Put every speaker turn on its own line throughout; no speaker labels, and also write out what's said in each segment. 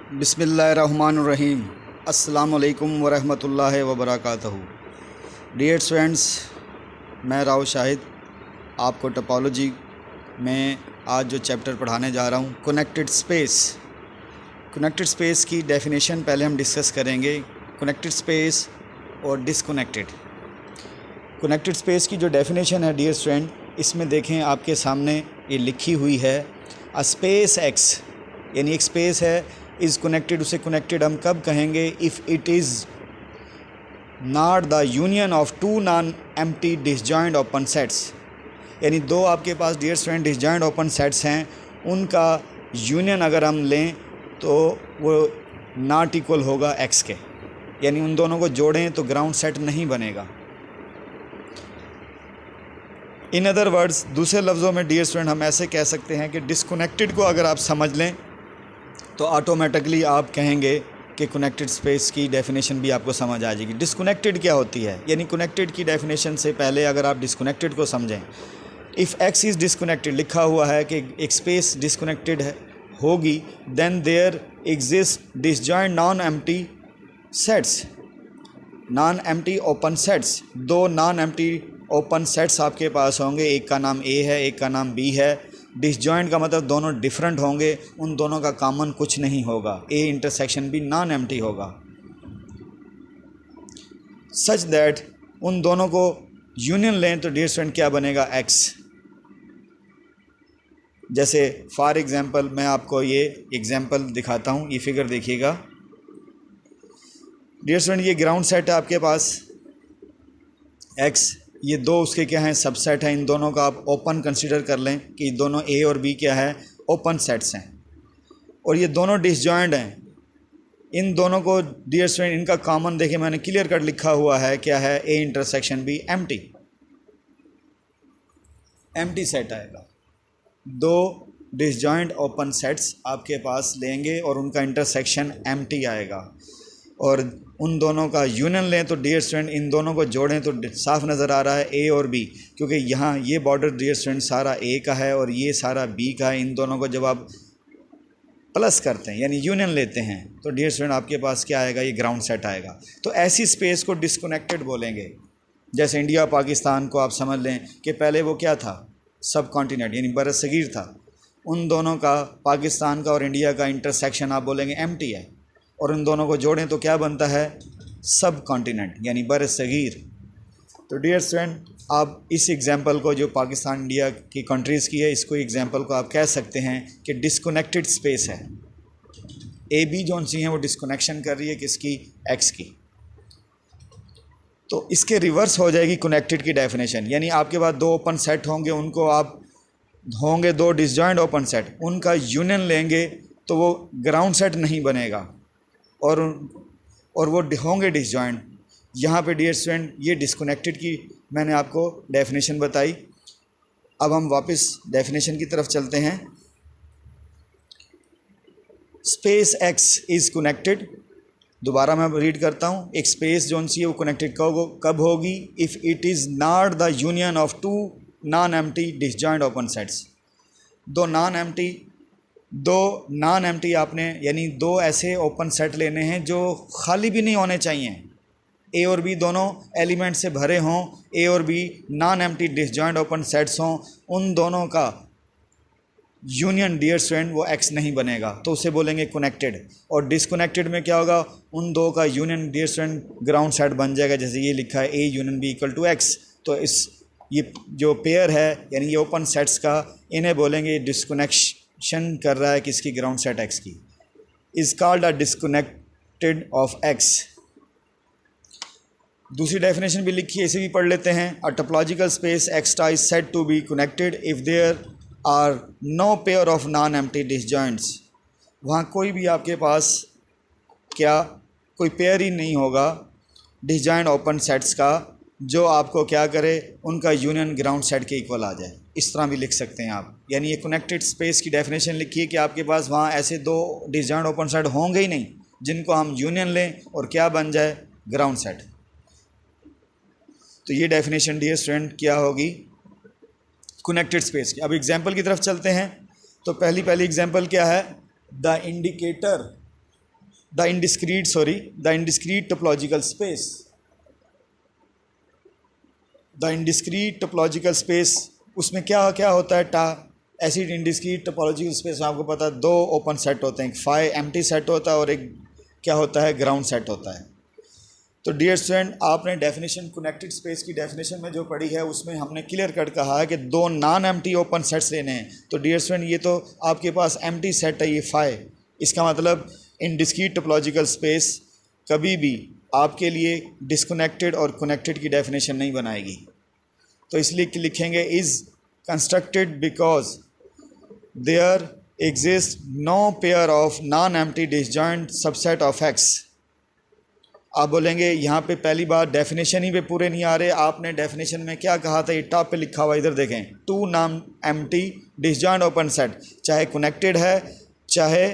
बिस्मिल्लाहिर्रहमानिर्रहीम। अस्सलामुअलैकुम वरहमतुल्लाहि वबरकातुहू। डियर स्टूडेंट्स, मैं राव शाहिद आपको टोपोलॉजी में आज जो चैप्टर पढ़ाने जा रहा हूँ, कनेक्टेड स्पेस। कनेक्टेड स्पेस की डेफिनेशन पहले हम डिस्कस करेंगे, कनेक्टेड स्पेस और डिसकनेक्टेड। कनेक्टेड स्पेस की जो डेफिनेशन है डियर स्टूडेंट, इसमें देखें आपके सामने ये लिखी हुई है, अ स्पेस एक्स, यानी एक स्पेस है, इज़ कनेक्टेड। उसे कनेक्टेड हम कब कहेंगे? If it is not the union of two non empty disjoint open sets, यानी दो आपके पास dear student disjoint open sets हैं, उनका यूनियन अगर हम लें तो वो नॉट इक्वल होगा एक्स के, यानी उन दोनों को जोड़ें तो ग्राउंड सेट नहीं बनेगा। इन अदर वर्ड्स, दूसरे लफ्ज़ों में डियर स्टूडेंट हम ऐसे कह सकते हैं कि डिसकनेक्टेड को अगर आप समझ लें तो ऑटोमेटिकली आप कहेंगे कि कनेक्टेड स्पेस की डेफिनेशन भी आपको समझ आ जाएगी। डिसकनेक्टेड क्या होती है, यानी कनेक्टेड की डेफिनेशन से पहले अगर आप डिसकनेक्टेड को समझें, इफ़ एक्स इज़ डिसकनेक्टेड, लिखा हुआ है कि एक स्पेस डिसकनेक्टेड होगी, then there exist disjoint non empty sets, non empty open sets. दो नॉन एम्प्टी ओपन सेट्स आपके पास होंगे, एक का नाम ए है, एक का नाम बी है। डिसजॉइंट का मतलब दोनों डिफरेंट होंगे, उन दोनों का कॉमन कुछ नहीं होगा, ए इंटरसेक्शन भी नॉन एम्प्टी होगा, सच दैट उन दोनों को यूनियन लें तो डियर स्टूडेंट क्या बनेगा? एक्स। जैसे फॉर एग्जांपल मैं आपको ये एग्जांपल दिखाता हूँ, ये फिगर देखिएगा डियर स्टूडेंट, ये ग्राउंड सेट है आपके पास एक्स, ये दो उसके क्या हैं? सबसेट हैं। इन दोनों का आप ओपन कंसीडर कर लें कि दोनों ए और बी क्या है? ओपन सेट्स हैं, और ये दोनों डिसजॉइंट हैं। इन दोनों को डियर स्टूडेंट इनका कॉमन देखिए, मैंने क्लियर कट लिखा हुआ है, क्या है? ए intersection B empty, empty set आएगा। दो डिसजॉइंट ओपन सेट्स आपके पास लेंगे और उनका इंटरसेक्शन एम्प्टी आएगा, और उन दोनों का यूनियन लें तो डियर स्टूडेंट इन दोनों को जोड़ें तो साफ नज़र आ रहा है ए और बी, क्योंकि यहाँ ये बॉर्डर डियर स्टूडेंट सारा ए का है और ये सारा बी का है। इन दोनों को जब आप प्लस करते हैं यानी यूनियन लेते हैं तो डियर स्टूडेंट आपके पास क्या आएगा? ये ग्राउंड सेट आएगा। तो ऐसी स्पेस को डिसकनेक्टेड बोलेंगे। जैसे इंडिया पाकिस्तान को आप समझ लें कि पहले वो क्या था? सब कॉन्टिनेंट यानी बरसगीर था। उन दोनों का, पाकिस्तान का और इंडिया का इंटरसेक्शन आप बोलेंगे एम्प्टी है, और इन दोनों को जोड़ें तो क्या बनता है? सब कॉन्टिनेंट यानी बरसगीर। तो डियर स्टूडेंट, आप इस एग्जांपल को जो पाकिस्तान इंडिया की कंट्रीज़ की है, इसको एग्जांपल को आप कह सकते हैं कि डिसकनेक्टेड स्पेस है। ए बी जोन सी हैं वो डिसकनेक्शन कर रही है किसकी? एक्स की। तो इसके रिवर्स हो जाएगी कनेक्टेड की डेफिनेशन, यानी आपके पास दो ओपन सेट होंगे, उनको आप होंगे दो डिसजॉइंट ओपन सेट, उनका यूनियन लेंगे तो वो ग्राउंड सेट नहीं बनेगा और वो होंगे डिसजॉइंट। यहाँ पे डियर स्टूडेंट ये डिसकनेक्टेड की मैंने आपको डेफिनेशन बताई। अब हम वापस डेफिनेशन की तरफ चलते हैं। स्पेस एक्स इज़ कनेक्टेड, दोबारा मैं रीड करता हूँ, एक स्पेस जोन सी है वो कनेक्टेड कब होगी? If it is not the union of two non empty disjoint open sets. दो नॉन एम्प्टी आपने यानी दो ऐसे ओपन सेट लेने हैं जो खाली भी नहीं होने चाहिए, ए और बी दोनों एलिमेंट से भरे हों, ए और B non empty disjoint open sets हों, उन दोनों का यूनियन डियर स्टूडेंट वो एक्स नहीं बनेगा, तो उसे बोलेंगे कनेक्टेड। और डिसकनेक्टेड में क्या होगा? उन दो का union dear student ground set बन जाएगा, जैसे ये लिखा है A union B equal to X. तो ये जो पेयर है यानी ये ओपन सेट्स का, इन्हें बोलेंगे डिसकनेक्शन कर रहा है किसकी? ग्राउंड सेट एक्स की। Is called a disconnected of X. दूसरी डेफिनेशन भी लिखी है, इसे भी पढ़ लेते हैं। A topological space X is said to be connected if there are no pair of non empty disjoints. वहाँ कोई भी आपके पास क्या कोई पेयर ही नहीं होगा डिसजॉइंट ओपन सेट्स का जो आपको क्या करे? उनका यूनियन ग्राउंड सेट के इक्वल आ जाए। इस तरह भी लिख सकते हैं आप, यानी ये कनेक्टेड स्पेस की डेफिनेशन लिखी है कि आपके पास वहाँ ऐसे दो डिसजॉइंट ओपन सेट होंगे ही नहीं जिनको हम यूनियन लें और क्या बन जाए? Ground set. तो ये डेफिनेशन डियर स्टूडेंट क्या होगी? कनेक्टेड स्पेस की। अब एग्जांपल की तरफ चलते हैं। तो पहली एग्जांपल क्या है? The indicator the indiscrete topological space, the indiscrete topological space, उसमें क्या क्या होता है? ऐसी इनडिस्क्रीट टोपोलॉजिकल स्पेस में आपको पता है दो ओपन सेट होते हैं, एक फाई एम्प्टी सेट होता है और एक क्या होता है? ग्राउंड सेट होता है। तो डियर स्टूडेंट, आपने डेफिनेशन कनेक्टेड स्पेस की डेफिनेशन में जो पढ़ी है उसमें हमने क्लियर कट कहा है कि दो नॉन एम्प्टी ओपन सेट्स लेने हैं। तो डियर स्टूडेंट, ये तो आपके पास एम्प्टी सेट है, ये फाई, इसका मतलब इनडिस्क्रीट टोपोलॉजिकल स्पेस कभी भी आपके लिए डिस्कनेक्टेड और कनेक्टेड की डेफिनेशन नहीं बनाएगी। तो इसलिए लिखेंगे is constructed because there exist no pair of non empty disjoint subset of X. आप बोलेंगे यहाँ पे पहली बार डेफिनेशन ही पे पूरे नहीं आ रहे, आपने डेफिनेशन में क्या कहा था? ये टॉप पे लिखा हुआ, इधर देखें, two non empty disjoint open set, चाहे कनेक्टेड है चाहे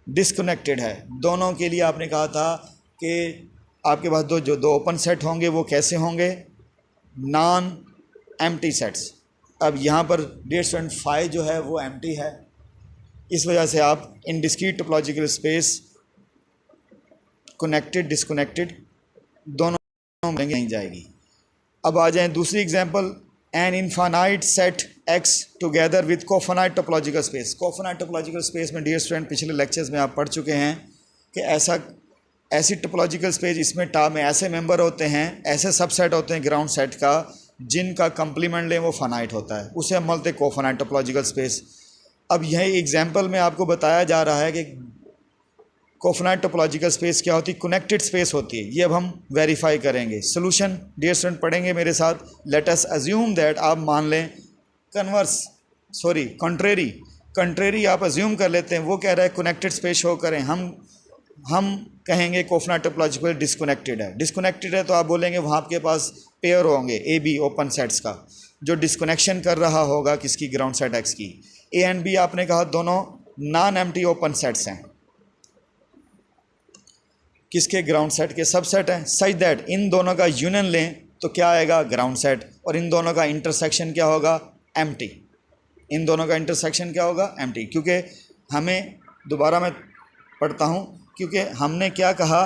डिसकनेक्टेड है, दोनों के लिए आपने कहा था कि आपके पास दो ओपन सेट होंगे, वो कैसे होंगे? Non empty sets. अब यहाँ पर डियर स्टूडेंट फाई जो है वो एम्प्टी है, इस वजह से आप indiscrete topological space connected disconnected दोनों में नहीं जाएगी। अब आ जाएं दूसरी example, an infinite set X together with cofinite topological space. Cofinite topological space में डियर स्टूडेंट पिछले लेक्चर्स में आप पढ़ चुके हैं कि ऐसी टोपोलॉजिकल स्पेस, इसमें टॉप में ऐसे मेंबर होते हैं, ऐसे सबसेट होते हैं ग्राउंड सेट का जिनका कंप्लीमेंट लें वो फाइनाइट होता है, उसे हम बोलते हैं कोफाइनाइट टोपोलॉजिकल स्पेस। अब यही एग्जांपल में आपको बताया जा रहा है कि कोफाइनाइट टोपोलॉजिकल स्पेस क्या होती है? कनेक्टेड स्पेस होती है। ये अब हम वेरीफाई करेंगे। सोल्यूशन डियर स्टूडेंट पढ़ेंगे मेरे साथ। लेट अस अज्यूम दैट, आप मान लें कंट्रेरी आप अज्यूम कर लेते हैं, वो कह रहा है कनेक्टेड स्पेस शो करें, हम कहेंगे कोफाइनाइट टोपोलॉजिकल डिस्कनेक्टेड है। डिस्कनेक्टेड है तो आप बोलेंगे वहाँ आपके पास पेयर होंगे ए बी ओपन सेट्स का, जो डिस्कनेक्शन कर रहा होगा किसकी? ग्राउंड सेट एक्स की। ए एंड बी आपने कहा दोनों नॉन एम्प्टी ओपन सेट्स हैं, किसके? ग्राउंड सेट के सबसेट हैं। सच दैट इन दोनों का यूनियन लें तो क्या आएगा? Ground set. और इन दोनों का इंटरसेक्शन क्या होगा? एम्प्टी। इन दोनों का इंटरसेक्शन क्या होगा? एम्प्टी। क्योंकि हमें, दोबारा मैं पढ़ता हूँ, क्योंकि हमने क्या कहा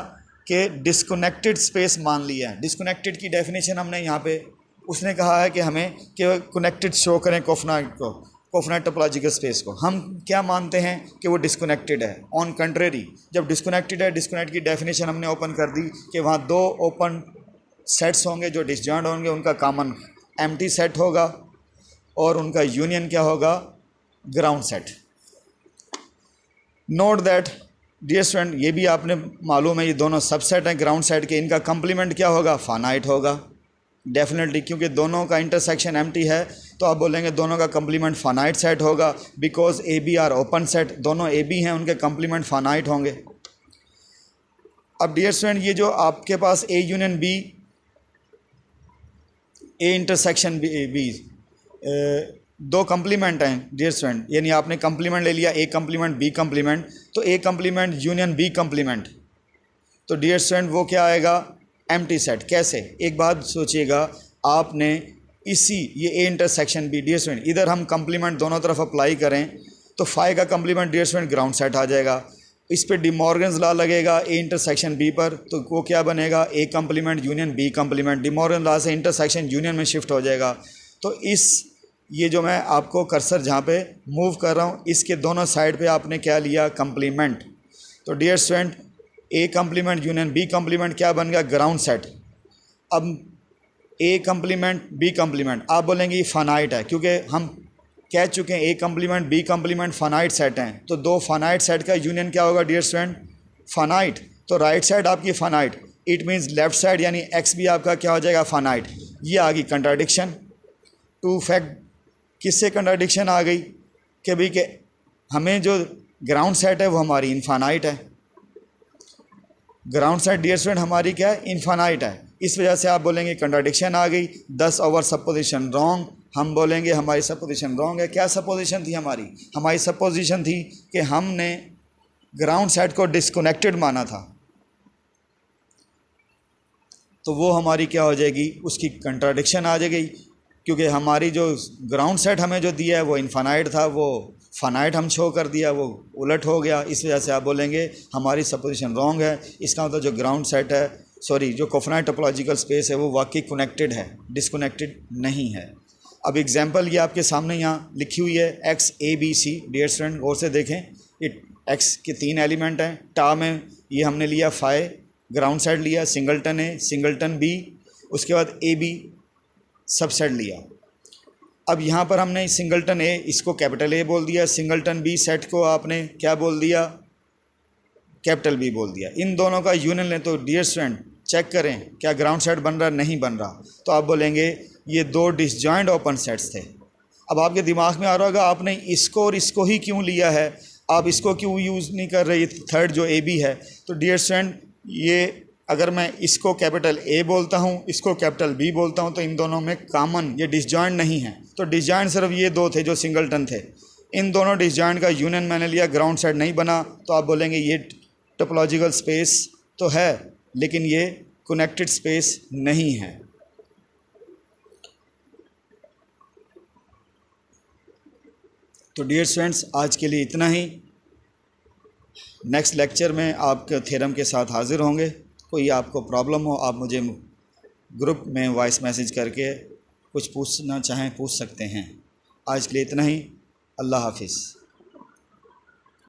कि डिस्कनेक्टेड स्पेस मान लिया है। डिस्कनेक्टेड की डेफिनेशन हमने यहाँ पे, उसने कहा है कि हमें कि कनेक्टेड शो करें कोफाइनाइट टोपोलॉजिकल स्पेस को। हम क्या मानते हैं कि वो डिस्कनेक्टेड है। ऑन कंट्रेरी, जब डिस्कनेक्टेड है, डिस्कनेक्ट की डेफिनेशन हमने ओपन कर दी कि वहाँ दो ओपन सेट्स होंगे जो डिसजॉइंट होंगे, उनका कॉमन एम्प्टी सेट होगा और उनका यूनियन क्या होगा? Ground set. Note that dear student, ये भी आपने मालूम है, ये दोनों सबसेट हैं ग्राउंड सेट के, इनका कंप्लीमेंट क्या होगा? फाइनाइट होगा डेफिनेटली, क्योंकि दोनों का इंटरसेक्शन एम्प्टी है तो आप बोलेंगे दोनों का कंप्लीमेंट फाइनाइट सेट होगा। Because A B are open set, दोनों ए बी हैं, उनके कंप्लीमेंट फाइनाइट होंगे। अब डियर स्टूडेंट, ये जो आपके पास A union B, A intersection B, दो कंप्लीमेंट हैं डियर स्टूडेंट, यानी आपने कंप्लीमेंट ले लिया, ए कंप्लीमेंट बी कंप्लीमेंट, तो A complement union B complement, तो डियर स्टूडेंट वो क्या आएगा? Empty set. कैसे? एक बात सोचिएगा, आपने ये A intersection B, dear student इधर हम कंप्लीमेंट दोनों तरफ अप्लाई करें तो फाई का complement dear student ground set आ जाएगा। इस पे डी मॉर्गन्स लॉ लगेगा ए इंटरसेक्शन बी पर, तो वो क्या बनेगा? A complement union B complement. De Morgan law से इंटरसेक्शन यूनियन में शिफ्ट हो जाएगा। तो ये जो मैं आपको कर्सर जहाँ पे मूव कर रहा हूँ, इसके दोनों साइड पे आपने क्या लिया? कंप्लीमेंट। तो डियर स्टूडेंट, ए कंप्लीमेंट यूनियन बी कंप्लीमेंट क्या बन गया? Ground set. अब ए कंप्लीमेंट बी कंप्लीमेंट, आप बोलेंगे ये फाइनाइट है, क्योंकि हम कह चुके हैं A complement B complement finite set हैं, तो दो फाइनाइट सेट का यूनियन क्या होगा डियर स्टूडेंट? फाइनाइट। तो राइट साइड आपकी finite, it means left side यानी एक्स भी आपका क्या हो जाएगा? फाइनाइट। ये आ गई कंट्राडिक्शन। टू फैक्ट, किससे कंट्राडिक्शन आ गई? कि भाई कि हमें जो ग्राउंड सेट है वो हमारी इनफाइनाइट है, ग्राउंड सेट डियर स्टूडेंट हमारी क्या है? इनफाइनाइट है। इस वजह से आप बोलेंगे कंट्राडिक्शन आ गई। दस आवर सपोजिशन रॉन्ग, हम बोलेंगे हमारी सपोजिशन रॉन्ग है। क्या सपोजिशन थी हमारी? हमारी सपोजिशन थी कि हमने ग्राउंड सेट को डिस्कनेक्टेड माना था, तो वो हमारी क्या हो जाएगी? उसकी कंट्राडिक्शन आ जाएगी, क्योंकि हमारी जो ग्राउंड सेट हमें जो दिया है वो इनफाइनाइट था, वो फानाइट हम शो कर दिया, वो उलट हो गया, इस वजह से आप बोलेंगे हमारी सपोजिशन रॉन्ग है। इसका मतलब जो ग्राउंड सेट है, सॉरी जो कोफानाइट टोपोलॉजिकल स्पेस है वो वाकई कनेक्टेड है, डिसकनेक्टेड नहीं है। अब एग्जांपल ये आपके सामने यहाँ लिखी हुई है X A B C. Dear student गौर से देखें, ये एक्स के 3 एलिमेंट हैं। टा में ये हमने लिया फाई, ग्राउंड सेट लिया, सिंगलटन ए, सिंगलटन बी, उसके बाद ए बी सबसेट लिया। अब यहाँ पर हमने सिंगलटन ए इसको कैपिटल ए बोल दिया, सिंगलटन बी सेट को आपने क्या बोल दिया, कैपिटल बी बोल दिया। इन दोनों का यूनियन लें तो डियर स्टूडेंट चेक करें क्या ग्राउंड सेट बन रहा, नहीं बन रहा। तो आप बोलेंगे ये 2 डिसजॉइंट ओपन सेट्स थे। अब आपके दिमाग में आ रहा होगा आपने इसको और इसको ही क्यों लिया है, आप इसको क्यों यूज़ नहीं कर रहे, थर्ड जो ए बी है। तो डियर स्टूडेंट ये अगर मैं इसको कैपिटल ए बोलता हूँ, इसको कैपिटल बी बोलता हूँ, तो इन दोनों में कॉमन ये डिसजॉइंट नहीं है। तो डिसजॉइंट सिर्फ ये 2 थे जो सिंगलटन थे। इन दोनों डिसजॉइंट का यूनियन मैंने लिया, ग्राउंड सेट नहीं बना। तो आप बोलेंगे ये टोपोलॉजिकल स्पेस तो है लेकिन ये कनेक्टेड स्पेस नहीं है। तो डियर स्टूडेंट्स आज के लिए इतना ही। नेक्स्ट लेक्चर में आपके थ्योरम के साथ हाज़िर होंगे। कोई आपको प्रॉब्लम हो आप मुझे ग्रुप में वॉइस मैसेज करके कुछ पूछना चाहें पूछ सकते हैं। आज के लिए इतना ही। अल्लाह हाफिज़।